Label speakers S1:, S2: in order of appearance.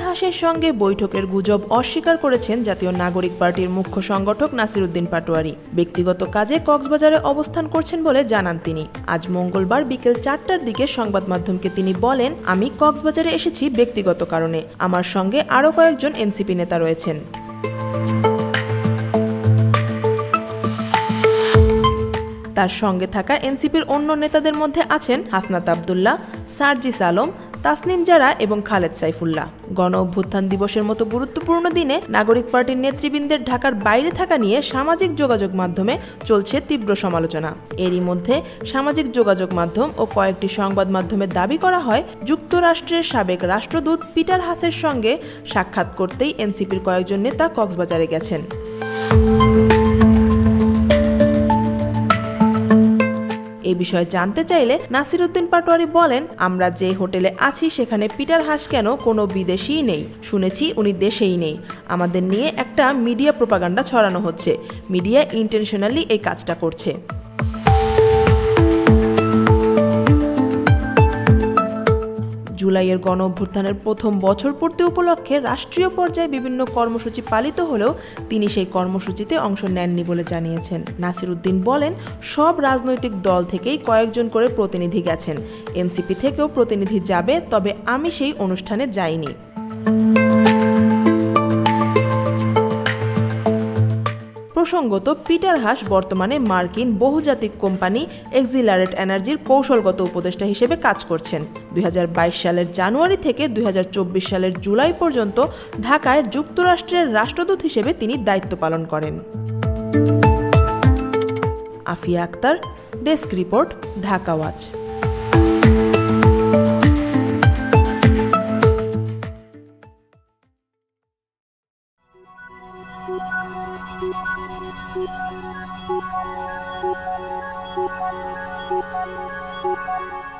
S1: হাসের সঙ্গে বৈঠকের গুজব অস্বীকার করেছেন জাতীয় নাগরিক পার্টির মুখ্য সংগঠক নাসির উদ্দিন পাটোয়ারী। ব্যক্তিগত কাজে কক্সবাজারে অবস্থান করছেন বলে জানান তিনি। আজ মঙ্গলবার বিকেল 4টার দিকে সংবাদ মাধ্যমকে তিনি বলেন, আমি কক্সবাজারে এসেছি ব্যক্তিগত কারণে। আমার সঙ্গে আরও কয়েকজন এনসিপি নেতা রয়েছেন। তার সঙ্গে থাকা এনসিপির অন্য নেতাদের মধ্যে আছেন হাসনাত আব্দুল্লাহ, সার্জিস আলম, তাসনিম জারা এবং খালেদ সাইফুল্লাহ। গণ অভ্যুত্থান দিবসের মতো গুরুত্বপূর্ণ দিনে নাগরিক পার্টির নেতৃবৃন্দের ঢাকার বাইরে থাকা নিয়ে সামাজিক যোগাযোগ মাধ্যমে চলছে তীব্র সমালোচনা। এরই মধ্যে সামাজিক যোগাযোগ মাধ্যম ও কয়েকটি সংবাদ মাধ্যমে দাবি করা হয়, যুক্তরাষ্ট্রের সাবেক রাষ্ট্রদূত পিটার হাসের সঙ্গে সাক্ষাৎ করতেই এনসিপির কয়েকজন নেতা কক্সবাজারে গেছেন। এ বিষয়ে জানতে চাইলে নাসির উদ্দিন পাটোয়ারী বলেন, আমরা যে হোটেলে আছি সেখানে পিটার হাস কেন কোনো বিদেশিই নেই। শুনেছি উনি দেশেই নেই। আমাদের নিয়ে একটা মিডিয়া প্রোপাগান্ডা ছড়ানো হচ্ছে। মিডিয়া ইন্টেনশনালি এই কাজটা করছে। জুলাইয়ের গণ অভ্যুত্থানের প্রথম বছর পূর্তি উপলক্ষে রাষ্ট্রীয় পর্যায়ে বিভিন্ন কর্মসূচি পালিত হলেও তিনি সেই কর্মসূচিতে অংশ নেননি বলে জানিয়েছেন। নাসির উদ্দিন বলেন, সব রাজনৈতিক দল থেকেই কয়েকজন করে প্রতিনিধি গেছেন। এনসিপি থেকেও প্রতিনিধি যাবে, তবে আমি সেই অনুষ্ঠানে যাইনি। প্রসঙ্গত, পিটার হাস বর্তমানে মার্কিন বহুজাতিক কোম্পানি এক্সিলারেট এনার্জির কৌশলগত উপদেষ্টা হিসেবে কাজ করছেন। 2022 সালের জানুয়ারি থেকে 2024 সালের জুলাই পর্যন্ত ঢাকায় যুক্তরাষ্ট্রের রাষ্ট্রদূত হিসেবে তিনি দায়িত্ব পালন করেন। Afia Akter, desk report, Dhaka watch.
S2: Thank you.